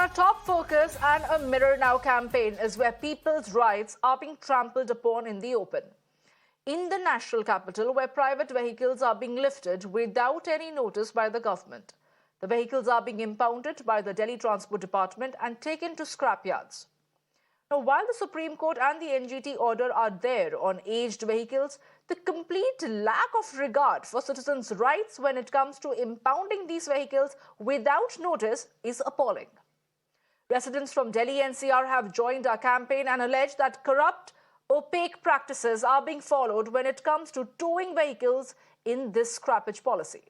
our top focus and a Mirror Now campaign is where people's rights are being trampled upon in the open. In the national capital, where private vehicles are being lifted without any notice by the government. The vehicles are being impounded by the Delhi Transport Department and taken to scrapyards. Now, while the Supreme Court and the NGT order are there on aged vehicles, the complete lack of regard for citizens' rights when it comes to impounding these vehicles without notice is appalling. Residents from Delhi NCR have joined our campaign and allege that corrupt, opaque practices are being followed when it comes to towing vehicles in this scrappage policy.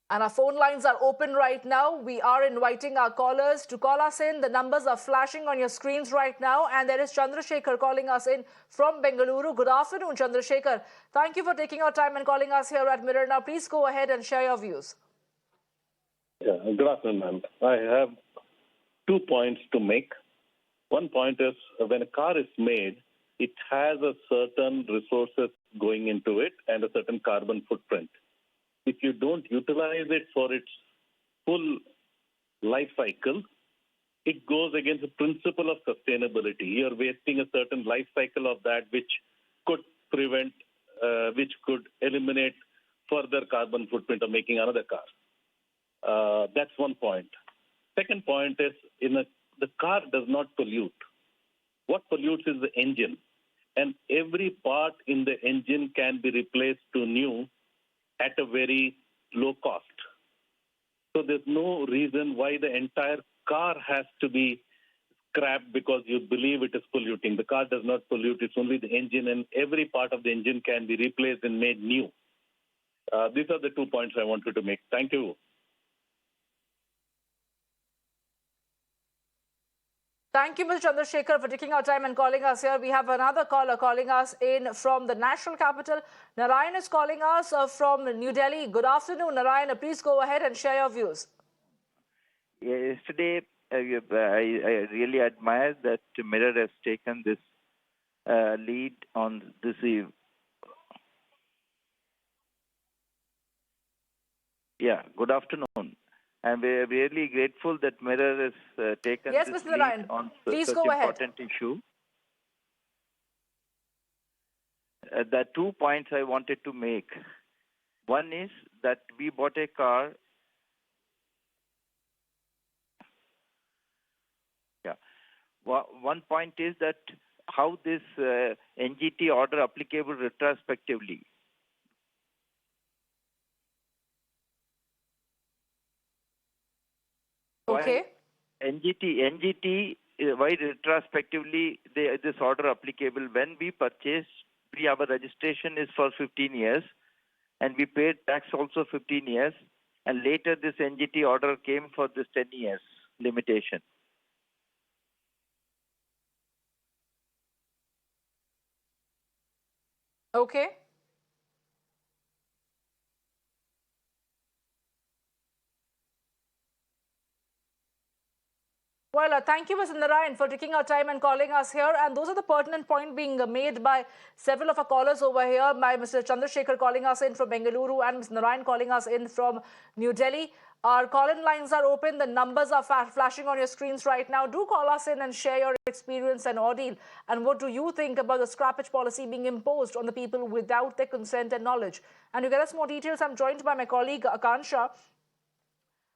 And our phone lines are open right now. We are inviting our callers to call us in. The numbers are flashing on your screens right now. And there is Chandrasekhar calling us in from Bengaluru. Good afternoon, Chandrasekhar. Thank you for taking our time and calling us here at Mirror Now. Please go ahead and share your views. Yeah, good afternoon, ma'am. I have 2 points to make. One point is when a car is made, it has a certain resources going into it and a certain carbon footprint. If you don't utilize it for its full life cycle, it goes against the principle of sustainability. You're wasting a certain life cycle of that which could prevent, which could eliminate further carbon footprint of making another car. That's one point. Second point is the car does not pollute. What pollutes is the engine. And every part in the engine can be replaced to new at a very low cost. So there's no reason why the entire car has to be scrapped because you believe it is polluting. The car does not pollute. It's only the engine, and every part of the engine can be replaced and made new. These are the 2 points I wanted to make. Thank you. Thank you, Mr. Chandrasekhar, for taking our time and calling us here. We have another caller calling us in from the national capital. Narayan is calling us from New Delhi. Good afternoon, Narayan. Please go ahead and share your views. Yesterday, I really admire that Mirror has taken this lead on this eve. Yeah, good afternoon. And we're really grateful that Mirror has taken yes, this Mr. lead Narayan. on Please such go important issue. There are 2 points I wanted to make. One is that we bought a car. Yeah. One point is that how this NGT order applicable retrospectively. Okay. NGT, why retrospectively this order applicable? When we purchased, our registration is for 15 years, and we paid tax also 15 years, and later this NGT order came for this 10 years limitation. Okay. Well, thank you, Mr. Narayan, for taking our time and calling us here. And those are the pertinent points being made by several of our callers over here, by Mr. Chandrasekhar calling us in from Bengaluru and Mr. Narayan calling us in from New Delhi. Our call-in lines are open. The numbers are flashing on your screens right now. Do call us in and share your experience and ordeal. And what do you think about the scrappage policy being imposed on the people without their consent and knowledge? And to get us more details, I'm joined by my colleague, Akansha.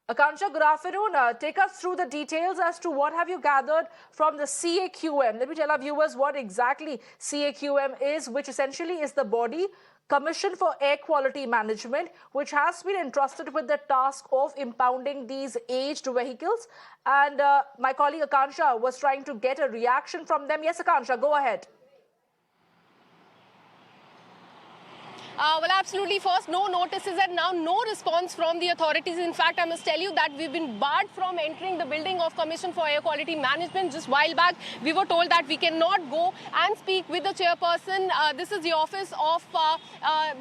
Akansha, good afternoon. Take us through the details as to what have you gathered from the CAQM. Let me tell our viewers what exactly CAQM is, which essentially is the body Commission for Air Quality Management, which has been entrusted with the task of impounding these aged vehicles. And my colleague Akansha was trying to get a reaction from them. Yes, Akansha, go ahead. Well, absolutely. First, no notices and now no response from the authorities. In fact, I must tell you that we've been barred from entering the building of Commission for Air Quality Management. Just a while back, we were told that we cannot go and speak with the chairperson. This is the office of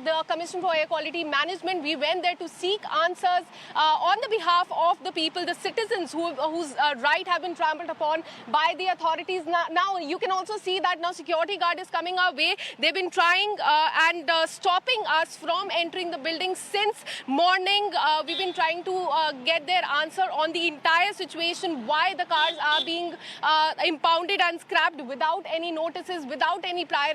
the Commission for Air Quality Management. We went there to seek answers on the behalf of the people, the citizens whose right have been trampled upon by the authorities. Now, you can also see that now security guard is coming our way. They've been trying and stopping stopping us from entering the building since morning. We've been trying to get their answer on the entire situation, why the cars are being impounded and scrapped without any notices, without any prior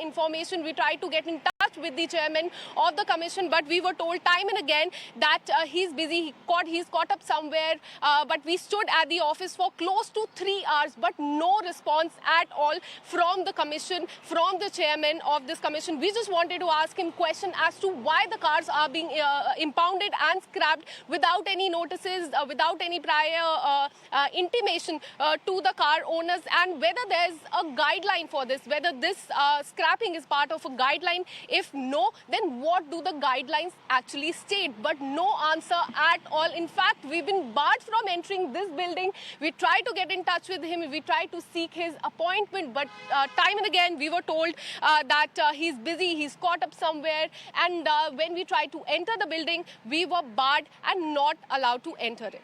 information. We tried to get in touch with the chairman of the commission, but we were told time and again that he's busy, he's caught up somewhere. But we stood at the office for close to 3 hours, but no response at all from the commission, from the chairman of this commission. We just wanted to ask him question as to why the cars are being impounded and scrapped without any notices, without any prior intimation to the car owners, and whether there's a guideline for this, whether this scrapping is part of a guideline. If no, then what do the guidelines actually state? But no answer at all. In fact, we've been barred from entering this building. We tried to get in touch with him. We tried to seek his appointment, but time and again we were told that he's busy, he's caught up somewhere. And when we tried to enter the building, we were barred and not allowed to enter it.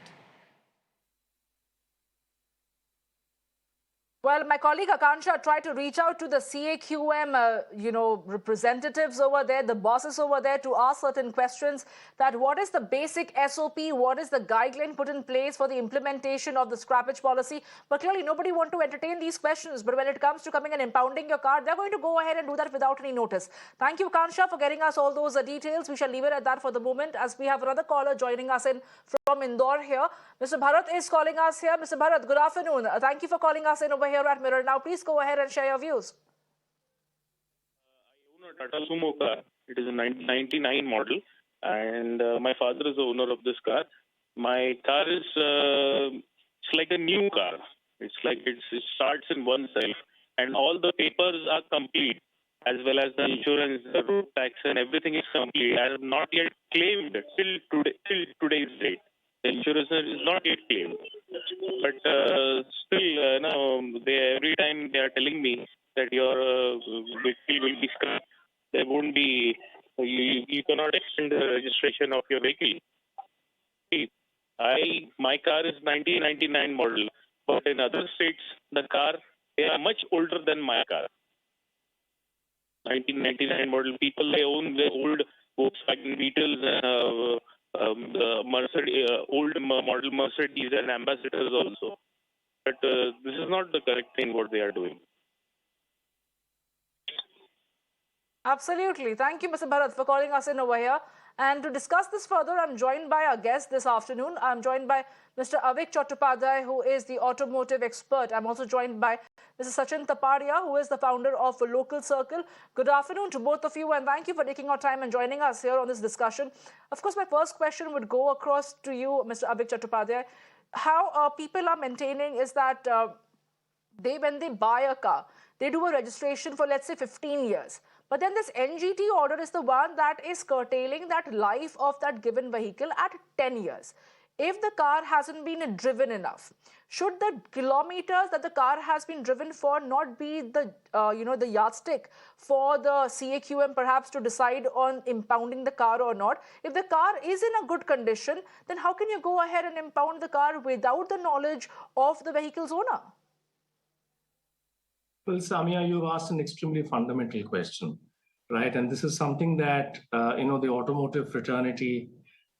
Well, my colleague Akansha tried to reach out to the CAQM, representatives over there, the bosses over there, to ask certain questions that what is the basic SOP, what is the guideline put in place for the implementation of the scrappage policy. But clearly nobody wants to entertain these questions. But when it comes to coming and impounding your car, they're going to go ahead and do that without any notice. Thank you, Akansha, for getting us all those details. We shall leave it at that for the moment, as we have another caller joining us in from Indore here. Mr. Bharat is calling us here. Mr. Bharat, good afternoon. Thank you for calling us in over here at Mirror. Now, please go ahead and share your views. I own a Tata Sumo car. It is a 1999 model, and my father is the owner of this car. My car is it's like a new car. It's like it starts in oneself, and all the papers are complete, as well as the insurance, the road tax, and everything is complete. I have not yet claimed till today's date. The insurance is not yet claimed. But still, every time they are telling me that your vehicle will be scrapped. There won't be, you cannot extend the registration of your vehicle. My car is 1999 model, but in other states, they are much older than my car. 1999 model, people, they own the old Volkswagen Beetles and Mercedes, old model Mercedes and Ambassadors also. But this is not the correct thing what they are doing. Absolutely. Thank you, Mr. Bharat, for calling us in over here. And to discuss this further, I'm joined by our guest this afternoon. I'm joined by Mr. Avik Chattopadhyay, who is the automotive expert. I'm also joined by Mr. Sachin Tapadia, who is the founder of Local Circle. Good afternoon to both of you, and thank you for taking our time and joining us here on this discussion. Of course, my first question would go across to you, Mr. Avik Chattopadhyay. How people are maintaining is that when they buy a car, they do a registration for, let's say, 15 years. But then this NGT order is the one that is curtailing that life of that given vehicle at 10 years. If the car hasn't been driven enough, should the kilometers that the car has been driven for not be the the yardstick for the CAQM perhaps to decide on impounding the car or not? If the car is in a good condition, then how can you go ahead and impound the car without the knowledge of the vehicle's owner? Well, Samia, you've asked an extremely fundamental question, right? And this is something that, the automotive fraternity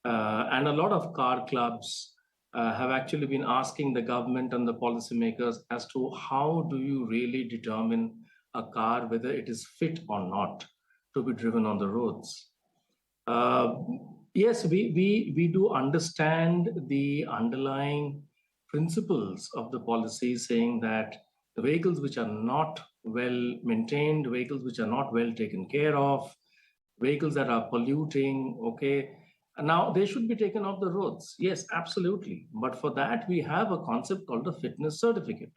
and a lot of car clubs have actually been asking the government and the policymakers as to how do you really determine a car, whether it is fit or not to be driven on the roads. Yes, we do understand the underlying principles of the policy, saying that the vehicles which are not well maintained, vehicles which are not well taken care of, vehicles that are polluting, okay, now they should be taken off the roads. Yes, absolutely. But for that, we have a concept called a fitness certificate.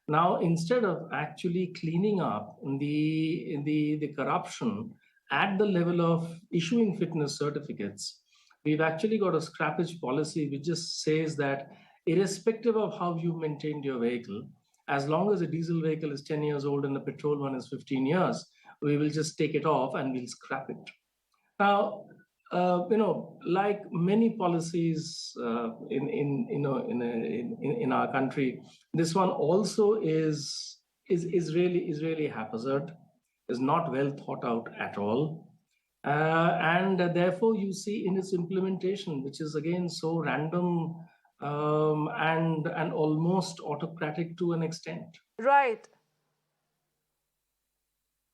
Now, instead of actually cleaning up the corruption at the level of issuing fitness certificates, we've actually got a scrappage policy which just says that irrespective of how you maintained your vehicle, as long as a diesel vehicle is 10 years old and the petrol one is 15 years, we will just take it off and we'll scrap it. Now, like many policies in our country, this one also is really haphazard, is not well thought out at all. And therefore, you see in its implementation, which is again so random and almost autocratic to an extent. Right.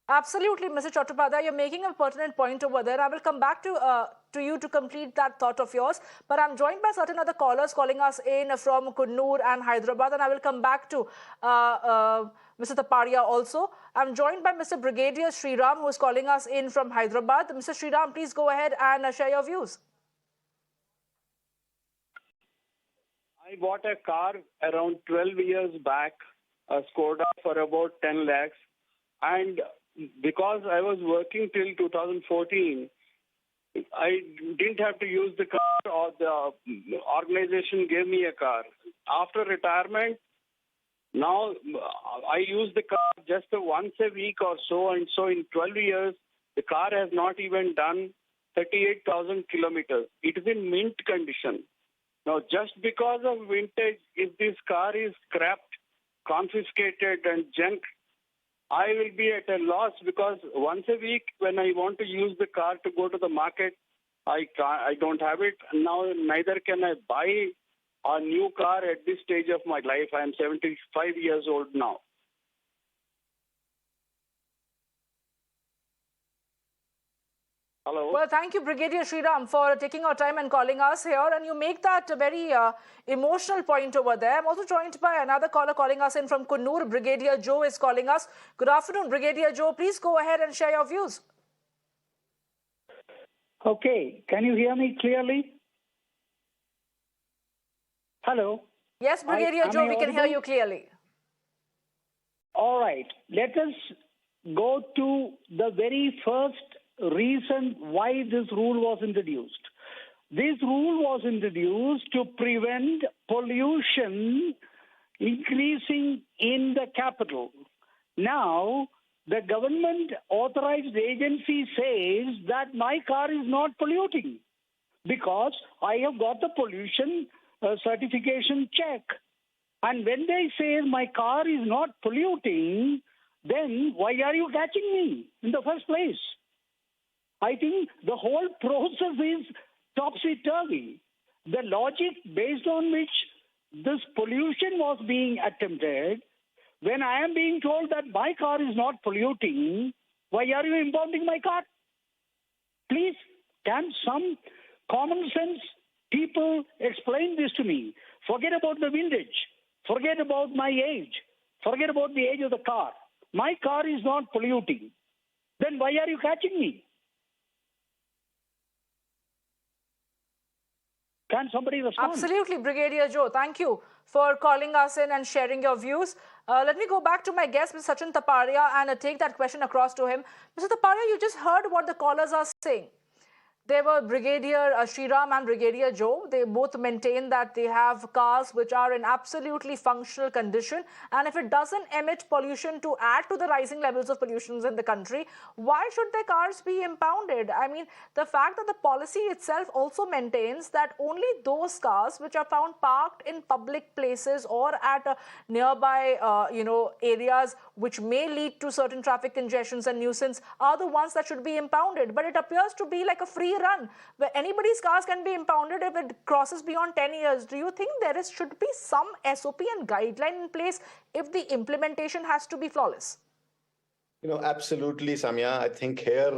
Absolutely, Mr. Chattopadhyay, you're making a pertinent point over there. I will come back to you to complete that thought of yours. But I'm joined by certain other callers calling us in from Kunnur and Hyderabad, and I will come back to Mr. Taparia also. I'm joined by Mr. Brigadier Sriram, who is calling us in from Hyderabad. Mr. Sriram, please go ahead and share your views. I bought a car around 12 years back, a Skoda for about 10 lakhs. And because I was working till 2014, I didn't have to use the car, or the organization gave me a car. After retirement, now I use the car just once a week or so, and so in 12 years, the car has not even done 38,000 kilometers. It is in mint condition. Now, just because of vintage, if this car is scrapped, confiscated and junk, I will be at a loss, because once a week when I want to use the car to go to the market, I don't have it. Now, neither can I buy a new car at this stage of my life. I am 75 years old now. Hello. Well, thank you, Brigadier Sriram, for taking our time and calling us here. And you make that a very emotional point over there. I'm also joined by another caller calling us in from Kunnur. Brigadier Joe is calling us. Good afternoon, Brigadier Joe. Please go ahead and share your views. Okay. Can you hear me clearly? Hello. Yes, Brigadier Joe, we can hear you clearly. All right. Let us go to the very first reason why this rule was introduced. This rule was introduced to prevent pollution increasing in the capital. Now, the government authorized agency says that my car is not polluting because I have got the pollution certification check. And when they say my car is not polluting, then why are you catching me in the first place? I think the whole process is topsy-turvy. The logic based on which this pollution was being attempted, when I am being told that my car is not polluting, why are you impounding my car? Please, can some common sense people explain this to me? Forget about the vintage. Forget about my age. Forget about the age of the car. My car is not polluting. Then why are you catching me? Can somebody respond? Absolutely, Brigadier Joe. Thank you for calling us in and sharing your views. Let me go back to my guest, Mr. Sachin Taparia, and take that question across to him. Mr. Taparia, you just heard what the callers are saying. They were Brigadier Sriram and Brigadier Joe. They both maintain that they have cars which are in absolutely functional condition. And if it doesn't emit pollution to add to the rising levels of pollution in the country, why should their cars be impounded? I mean, the fact that the policy itself also maintains that only those cars which are found parked in public places or at nearby, areas which may lead to certain traffic congestions and nuisance are the ones that should be impounded. But it appears to be like a free run where anybody's cars can be impounded if it crosses beyond 10 years. Do you think there should be some SOP and guideline in place if the implementation has to be flawless? Absolutely, Samya. I think here,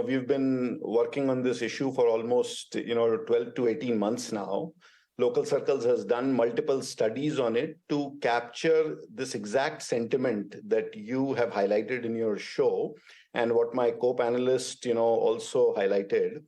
we've been working on this issue for almost, 12 to 18 months now. Local Circles has done multiple studies on it to capture this exact sentiment that you have highlighted in your show and what my co-panelist, also highlighted.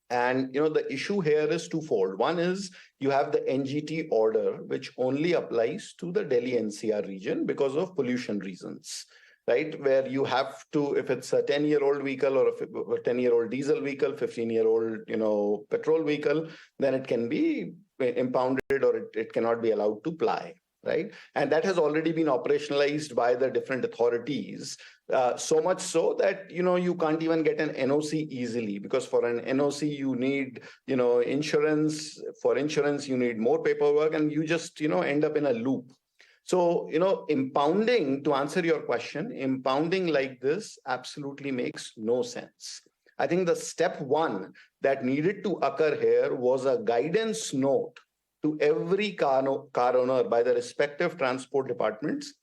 And, the issue here is twofold. One is you have the NGT order, which only applies to the Delhi NCR region because of pollution reasons, right? Where you have to, if it's a 10-year-old vehicle or a 10-year-old diesel vehicle, 15-year-old, petrol vehicle, then it can be impounded or it cannot be allowed to ply, right? And that has already been operationalized by the different authorities, so much so that, you can't even get an NOC easily, because for an NOC, you need, insurance. For insurance, you need more paperwork, and you just, end up in a loop. So, impounding, to answer your question, impounding like this absolutely makes no sense. I think the step one that needed to occur here was a guidance note to every car owner by the respective transport departments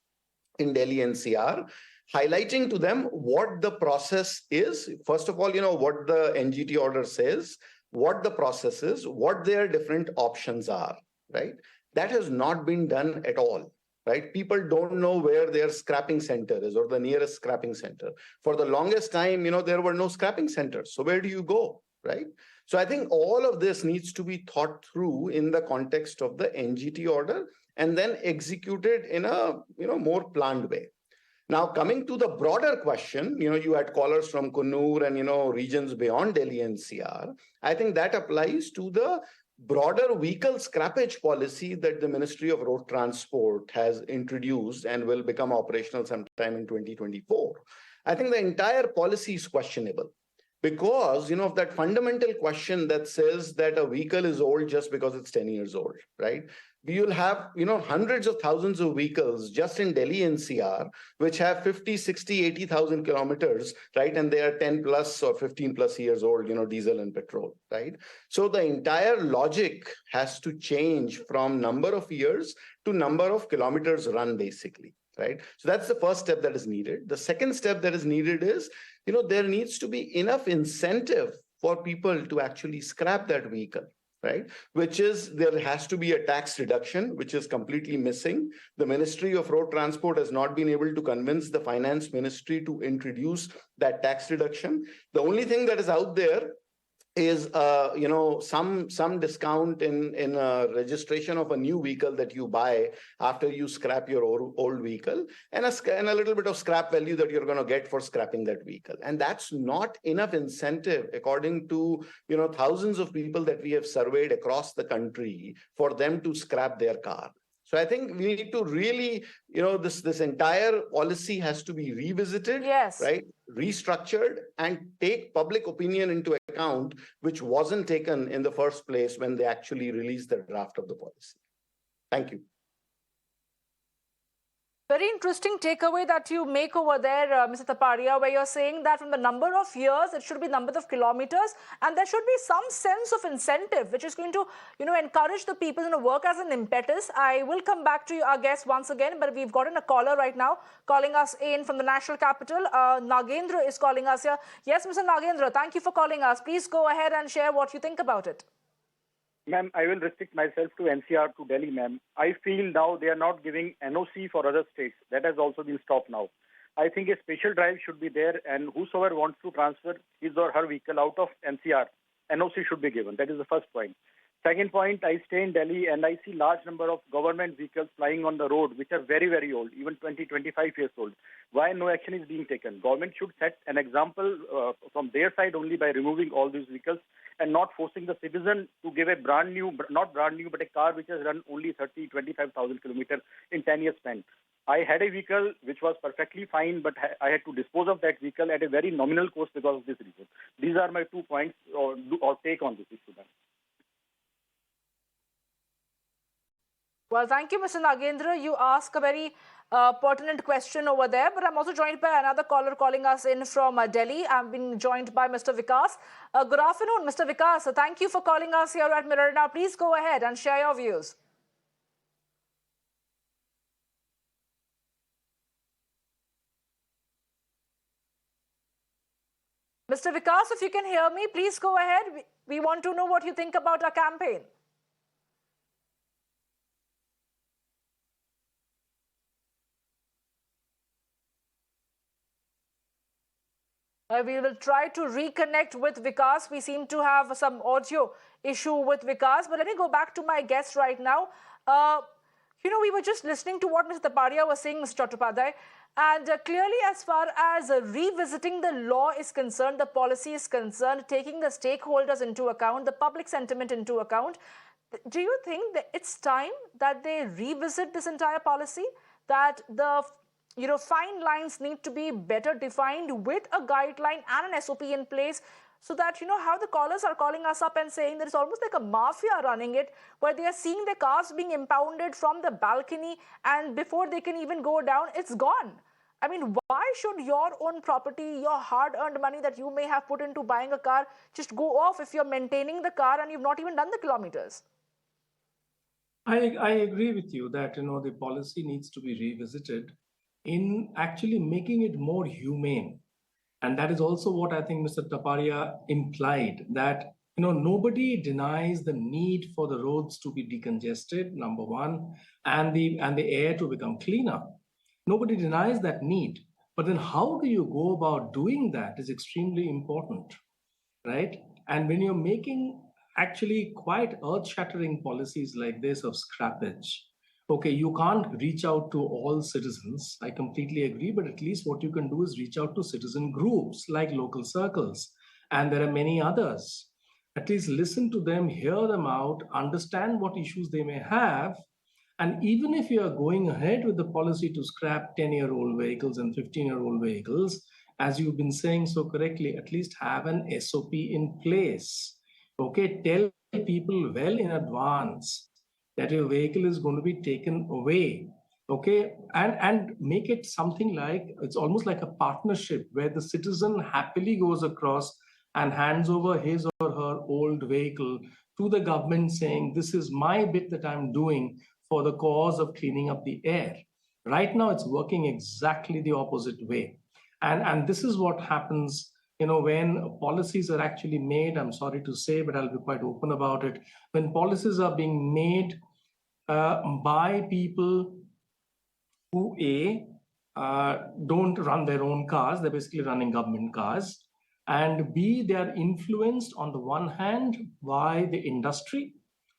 in Delhi NCR, highlighting to them what the process is. First of all, what the NGT order says, what the process is, what their different options are, right? That has not been done at all, right? People don't know where their scrapping center is or the nearest scrapping center. For the longest time, there were no scrapping centers. So where do you go, right? So I think all of this needs to be thought through in the context of the NGT order and then executed in a more planned way. Now, coming to the broader question, you had callers from Kannur and, regions beyond Delhi NCR. I think that applies to the broader vehicle scrappage policy that the Ministry of Road Transport has introduced and will become operational sometime in 2024. I think the entire policy is questionable because, of that fundamental question that says that a vehicle is old just because it's 10 years old, right? We will have, hundreds of thousands of vehicles just in Delhi NCR, which have 50, 60, 80,000 kilometers, right? And they are 10 plus or 15 plus years old, diesel and petrol, right? So the entire logic has to change from number of years to number of kilometers run, basically, right? So that's the first step that is needed. The second step that is needed is, there needs to be enough incentive for people to actually scrap that vehicle, right? Which is, there has to be a tax reduction, which is completely missing. The Ministry of Road Transport has not been able to convince the Finance Ministry to introduce that tax reduction. The only thing that is out there is, some discount in registration of a new vehicle that you buy after you scrap your old vehicle, and a little bit of scrap value that you're going to get for scrapping that vehicle. And that's not enough incentive, according to, thousands of people that we have surveyed across the country, for them to scrap their car. So I think we need to really, this entire policy has to be revisited, yes, right? Restructured and take public opinion into account, which wasn't taken in the first place when they actually released the draft of the policy. Thank you. Very interesting takeaway that you make over there, Mr. Taparia, where you're saying that from the number of years, it should be number of kilometers, and there should be some sense of incentive, which is going to, encourage the people to work as an impetus. I will come back to our guest once again, but we've gotten a caller right now calling us in from the national capital. Nagendra is calling us here. Yes, Mr. Nagendra, thank you for calling us. Please go ahead and share what you think about it. Ma'am, I will restrict myself to NCR, to Delhi, ma'am. I feel now they are not giving NOC for other states. That has also been stopped now. I think a special drive should be there, and whosoever wants to transfer his or her vehicle out of NCR, NOC should be given. That is the first point. Second point, I stay in Delhi and I see large number of government vehicles flying on the road, which are very, very old, even 20, 25 years old. Why no action is being taken? Government should set an example from their side only by removing all these vehicles and not forcing the citizen to give a brand new, not brand new, but a car which has run only 30, 25,000 kilometers in 10 years span. I had a vehicle which was perfectly fine, but I had to dispose of that vehicle at a very nominal cost because of this reason. These are my 2 points or take on this issue. Well, thank you, Mr. Nagendra. You ask a very pertinent question over there, but I'm also joined by another caller calling us in from Delhi. I'm being joined by Mr. Vikas. Good afternoon, Mr. Vikas. Thank you for calling us here at Mirror Now. Please go ahead and share your views. Mr. Vikas, if you can hear me, please go ahead. We want to know what you think about our campaign. We will try to reconnect with Vikas. We seem to have some audio issue with Vikas. But let me go back to my guest right now. We were just listening to what Mr. Taparia was saying, Mr. Chattopadhyay. And clearly, as far as revisiting the law is concerned, the policy is concerned, taking the stakeholders into account, the public sentiment into account, do you think that it's time that they revisit this entire policy? That the fine lines need to be better defined with a guideline and an SOP in place, so that, how the callers are calling us up and saying there is almost like a mafia running it, where they are seeing their cars being impounded from the balcony, and before they can even go down, it's gone. I mean, why should your own property, your hard-earned money that you may have put into buying a car, just go off if you're maintaining the car and you've not even done the kilometers? I agree with you that the policy needs to be revisited in actually making it more humane. And that is also what I think Mr. Taparia implied, that nobody denies the need for the roads to be decongested, number one, and the air to become cleaner. Nobody denies that need. But then how do you go about doing that is extremely important, right? And when you're making actually quite earth-shattering policies like this of scrappage, okay, you can't reach out to all citizens. I completely agree, but at least what you can do is reach out to citizen groups like local circles. And there are many others. At least listen to them, hear them out, understand what issues they may have. And even if you are going ahead with the policy to scrap 10-year-old vehicles and 15-year-old vehicles, as you've been saying so correctly, at least have an SOP in place. Okay, tell people well in advance that your vehicle is going to be taken away. Okay, and make it something like, it's almost like a partnership where the citizen happily goes across and hands over his or her old vehicle to the government saying, this is my bit that I'm doing for the cause of cleaning up the air. Right now, it's working exactly the opposite way. And this is what happens, when policies are actually made. I'm sorry to say, but I'll be quite open about it. When policies are being made by people who don't run their own cars, they're basically running government cars, and B, they are influenced on the one hand by the industry,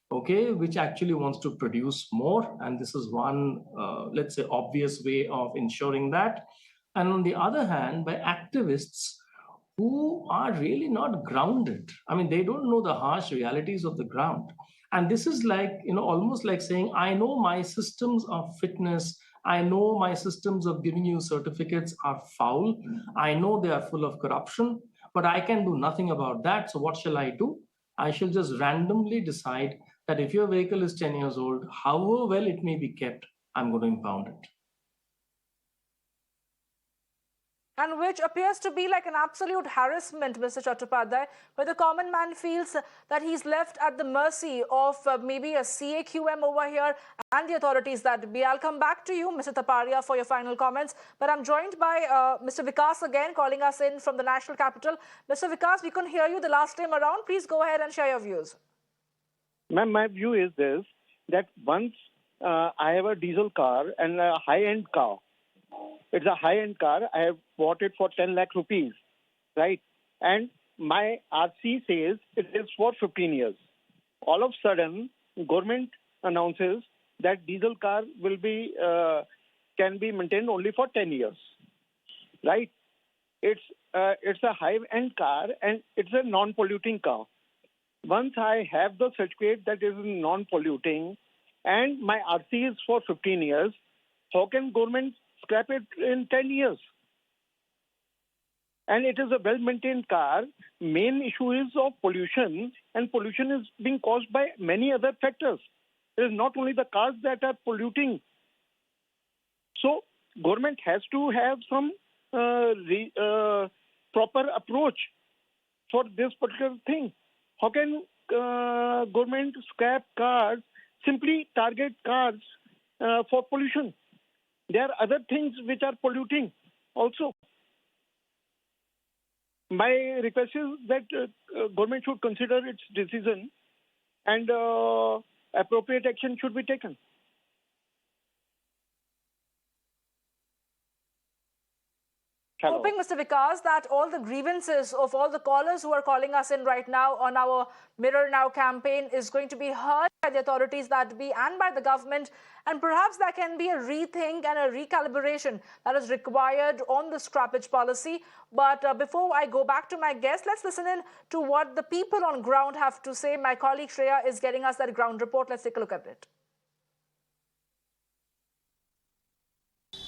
okay, which actually wants to produce more. And this is one, let's say, obvious way of ensuring that. And on the other hand, by activists who are really not grounded. I mean, they don't know the harsh realities of the ground. And this is like, almost like saying, I know my systems of fitness, I know my systems of giving you certificates are foul. I know they are full of corruption, but I can do nothing about that. So what shall I do? I shall just randomly decide that if your vehicle is 10 years old, however well it may be kept, I'm going to impound it. And which appears to be like an absolute harassment, Mr. Chattopadhyay, where the common man feels that he's left at the mercy of maybe a CAQM over here and the authorities that be. I'll come back to you, Mr. Taparia, for your final comments. But I'm joined by Mr. Vikas again, calling us in from the national capital. Mr. Vikas, we couldn't hear you the last time around. Please go ahead and share your views. Ma'am, my view is this, that once I have a diesel car and a high-end car. It's a high-end car. I have bought it for 10 lakh rupees, right? And my RC says it is for 15 years. All of a sudden, government announces that diesel car will be can be maintained only for 10 years, right? It's a high-end car and it's a non-polluting car. Once I have the certificate that is non-polluting and my RC is for 15 years, how can government scrap it in 10 years? And it is a well-maintained car. Main issue is of pollution, and pollution is being caused by many other factors. It is not only the cars that are polluting. So government has to have some proper approach for this particular thing. How can government scrap cars, simply target cars for pollution? There are other things which are polluting also. My request is that government should consider its decision and appropriate action should be taken. Hoping, Mr. Vikas, that all the grievances of all the callers who are calling us in right now on our Mirror Now campaign is going to be heard by the authorities that be and by the government, and perhaps there can be a rethink and a recalibration that is required on the scrappage policy. But before I go back to my guest, let's listen in to what the people on ground have to say. My colleague Shreya is getting us that ground report. Let's take a look at it.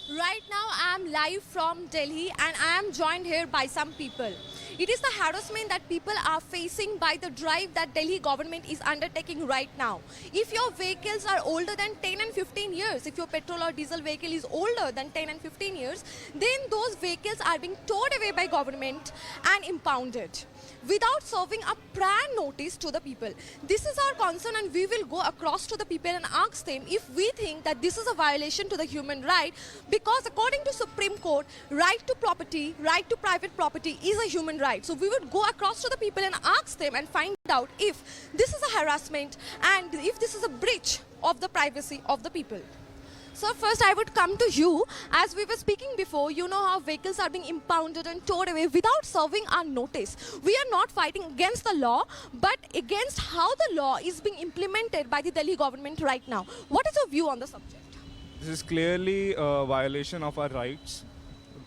Right now I am live from Delhi and I am joined here by some people. It is the harassment that people are facing by the drive that Delhi government is undertaking right now. If your vehicles are older than 10 and 15 years, if your petrol or diesel vehicle is older than 10 and 15 years, then those vehicles are being towed away by government and impounded without serving a prior notice to the people. This is our concern, and we will go across to the people and ask them if we think that this is a violation to the human right, because according to Supreme Court, right to property, right to private property is a human right. So we would go across to the people and ask them and find out if this is a harassment and if this is a breach of the privacy of the people. So first I would come to you. As we were speaking before, you know how vehicles are being impounded and towed away without serving our notice. We are not fighting against the law, but against how the law is being implemented by the Delhi government right now. What is your view on the subject? This is clearly a violation of our rights.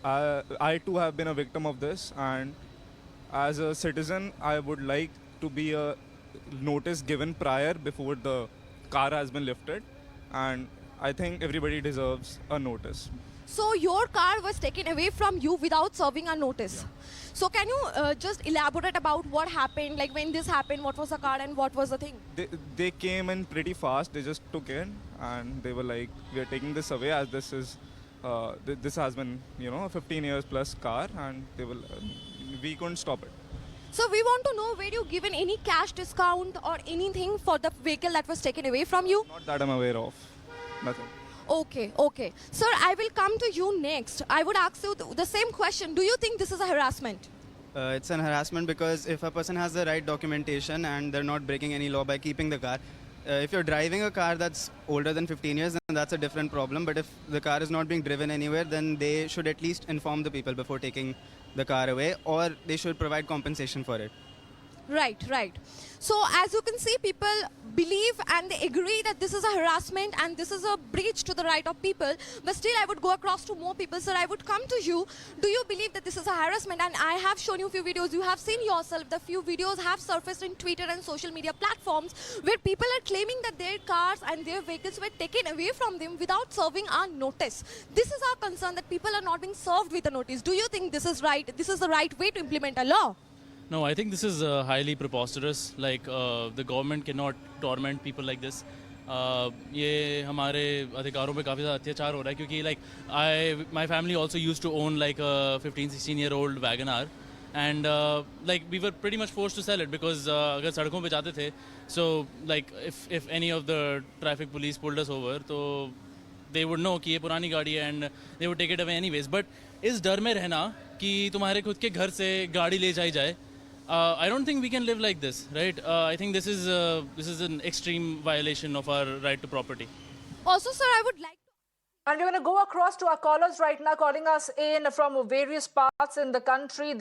I too have been a victim of this, and as a citizen, I would like to be a notice given prior before the car has been lifted, and I think everybody deserves a notice. So your car was taken away from you without serving a notice. Yeah. So can you just elaborate about what happened, like when this happened, what was the car and what was the thing? They came in pretty fast. They just took in and they were like, we are taking this away as this is, this has been, a 15 years plus car, and they will, we couldn't stop it. So we want to know, were you given any cash discount or anything for the vehicle that was taken away from you? Not that I'm aware of. Nothing. Okay. Sir, I will come to you next. I would ask you the same question. Do you think this is a harassment? It's an harassment because if a person has the right documentation and they're not breaking any law by keeping the car, if you're driving a car that's older than 15 years, then that's a different problem. But if the car is not being driven anywhere, then they should at least inform the people before taking the car away, or they should provide compensation for it. Right. So as you can see, people believe and they agree that this is a harassment and this is a breach to the right of people. But still, I would go across to more people. Sir, I would come to you. Do you believe that this is a harassment? And I have shown you a few videos. You have seen yourself. The few videos have surfaced in Twitter and social media platforms where people are claiming that their cars and their vehicles were taken away from them without serving a notice. This is our concern, that people are not being served with a notice. Do you think this is right? This is the right way to implement a law? No, I think this is highly preposterous. Like the government cannot torment people like this. ये हमारे अधिकारों पे काफ़ी ज़्यादा अत्याचार हो रहा है, क्योंकि like my family also used to own like a 15-16-year-old Wagon-R, and like we were pretty much forced to sell it because अगर सड़कों पे जाते थे, so like if any of the traffic police pulled us over, तो they would know कि ये पुरानी गाड़ी है and they would take it away anyways. But इस डर में रहना कि तुम्हारे खुद के घर से गाड़ी ले जाई जाए, I don't think we can live like this, right? I think this is an extreme violation of our right to property. Also, sir, I would like to... And we're going to go across to our callers right now, calling us in from various parts in the country.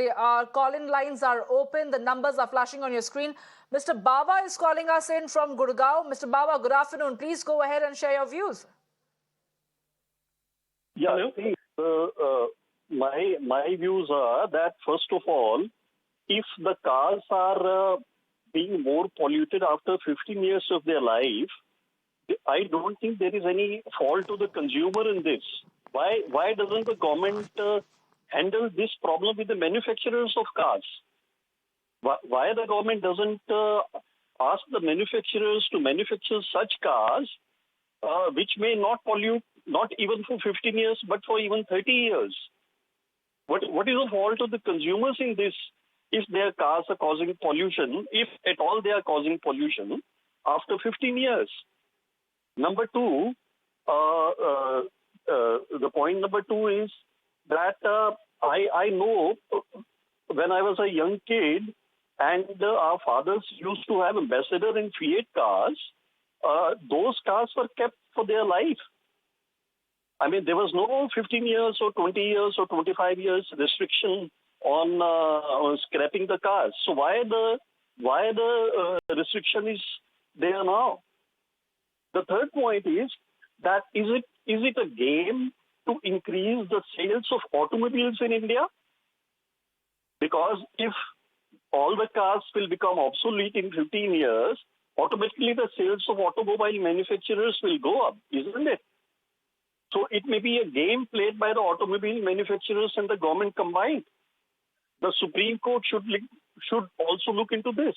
Call-in lines are open. The numbers are flashing on your screen. Mr. Baba is calling us in from Gurgaon. Mr. Baba, good afternoon. Please go ahead and share your views. Yeah, my views are that, first of all, if the cars are being more polluted after 15 years of their life, I don't think there is any fault to the consumer in this. Why doesn't the government handle this problem with the manufacturers of cars? Why the government doesn't ask the manufacturers to manufacture such cars which may not pollute, not even for 15 years, but for even 30 years? What is the fault of the consumers in this? If their cars are causing pollution, if at all they are causing pollution after 15 years. Number two, the point number two is that I know when I was a young kid and our fathers used to have Ambassador and Fiat cars, those cars were kept for their life. I mean, there was no 15 years or 20 years or 25 years restriction on scrapping the cars. So why the restriction is there now? The third point is that is it a game to increase the sales of automobiles in India? Because if all the cars will become obsolete in 15 years, automatically the sales of automobile manufacturers will go up, isn't it? So it may be a game played by the automobile manufacturers and the government combined. the Supreme Court should also look into this.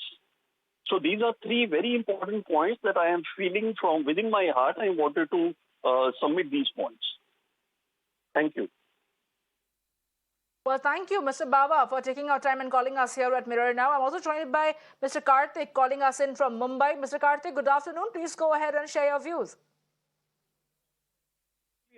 So these are three very important points that I am feeling from within my heart. I wanted to submit these points. Thank you. Well, thank you, Mr. Baba, for taking our time and calling us here at Mirror Now. I'm also joined by Mr. Karthik calling us in from Mumbai. Mr. Karthik, good afternoon. Please go ahead and share your views.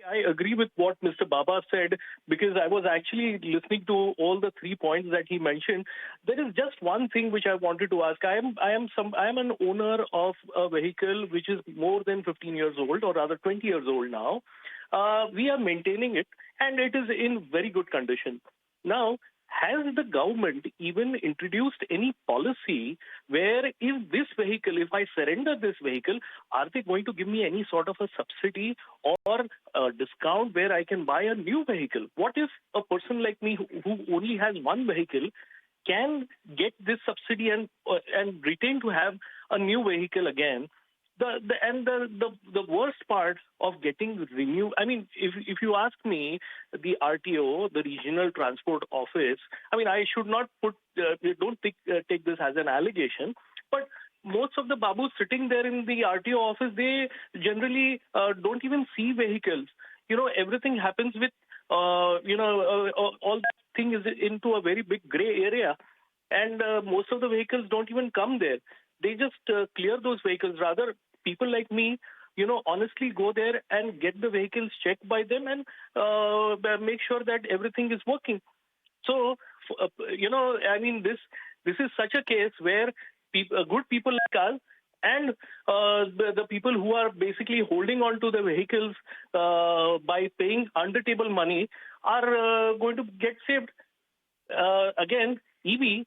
I agree with what Mr. Baba said, because I was actually listening to all the 3 points that he mentioned. There is just one thing which I wanted to ask. I am an owner of a vehicle which is more than 15 years old, or rather 20 years old now. We are maintaining it, and it is in very good condition. Now, has the government even introduced any policy where if I surrender this vehicle, are they going to give me any sort of a subsidy or a discount where I can buy a new vehicle? What if a person like me who only has one vehicle can get this subsidy and retain to have a new vehicle again? The worst part of getting renewed, I mean, if you ask me, the RTO, the Regional Transport Office, I mean, I should not take this as an allegation, but most of the babus sitting there in the RTO office, they generally don't even see vehicles. Everything happens with, all that thing is into a very big gray area, and most of the vehicles don't even come there. They just clear those vehicles. Rather, people like me, honestly go there and get the vehicles checked by them and make sure that everything is working. So, I mean, this is such a case where good people like us and the people who are basically holding on to the vehicles by paying under-table money are going to get saved. Again, EV,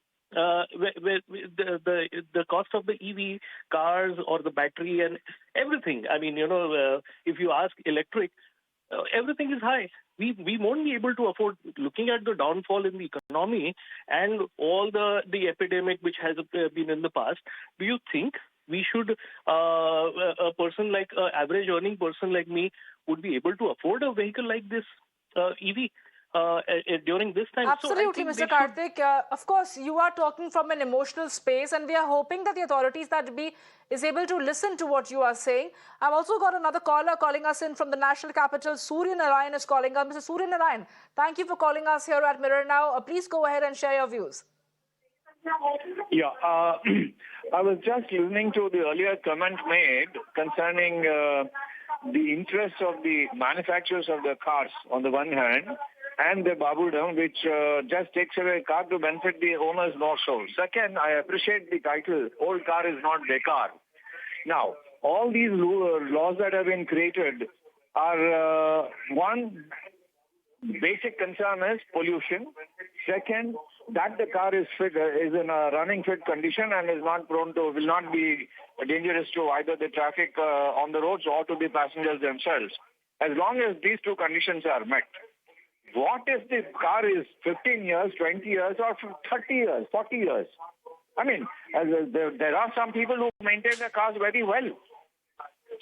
the cost of the EV cars or the battery and everything. I mean, if you ask electric, everything is high. We won't be able to afford, looking at the downfall in the economy and all the epidemic which has been in the past. Do you think we should, a person like an average earning person like me would be able to afford a vehicle like this EV? During this time. Absolutely, Mr. Karthik. Of course, you are talking from an emotional space, and we are hoping that the authorities is able to listen to what you are saying. I've also got another caller calling us in from the national capital. Surya Narayan is calling us. Mr. Surya Narayan, thank you for calling us here at Mirror Now. Please go ahead and share your views. Yeah, I was just listening to the earlier comment made concerning the interest of the manufacturers of the cars on the one hand, and the babudom, which just takes away a car to benefit the owners more so. Second, I appreciate the title, old car is not bekar. Now, all these laws that have been created are, one, basic concern is pollution. Second, that the car is in a running fit condition and is not will not be dangerous to either the traffic on the roads or to the passengers themselves. As long as these two conditions are met. What if the car is 15 years, 20 years, or 30 years, 40 years? I mean, there are some people who maintain their cars very well.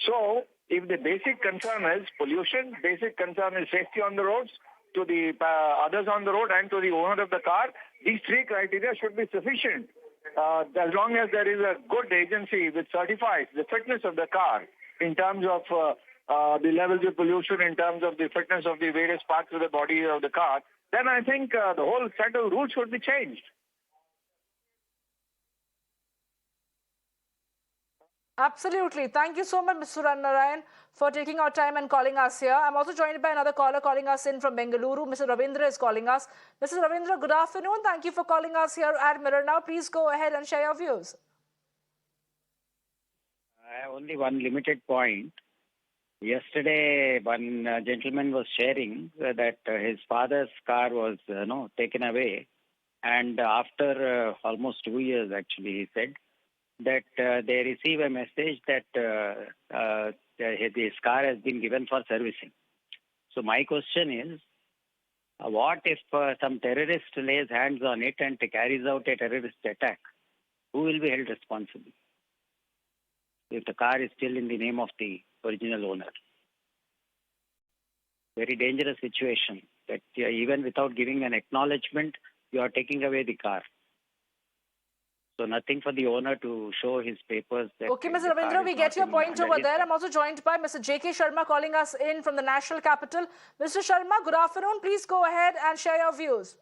So, if the basic concern is pollution, basic concern is safety on the roads, to the others on the road and to the owner of the car, these three criteria should be sufficient. As long as there is a good agency which certifies the fitness of the car in terms of the levels of pollution, in terms of the fitness of the various parts of the body of the car, then I think the whole set of rules should be changed. Absolutely. Thank you so much, Mr. Narayan, for taking our time and calling us here. I'm also joined by another caller calling us in from Bengaluru. Mr. Ravindra is calling us. Mr. Ravindra, good afternoon. Thank you for calling us here at Mirror Now. Please go ahead and share your views. I have only one limited point. Yesterday, one gentleman was sharing that his father's car was taken away. And after almost 2 years, actually, he said, that they receive a message that his car has been given for servicing. So my question is, what if some terrorist lays hands on it and carries out a terrorist attack? Who will be held responsible if the car is still in the name of the original owner? Very dangerous situation that even without giving an acknowledgement, you are taking away the car. So nothing for the owner to show his papers. That Okay, Mr. Ravindra, we get your point over there. I'm also joined by Mr. J.K. Sharma calling us in from the national capital. Mr. Sharma, good afternoon. Please go ahead and share your views.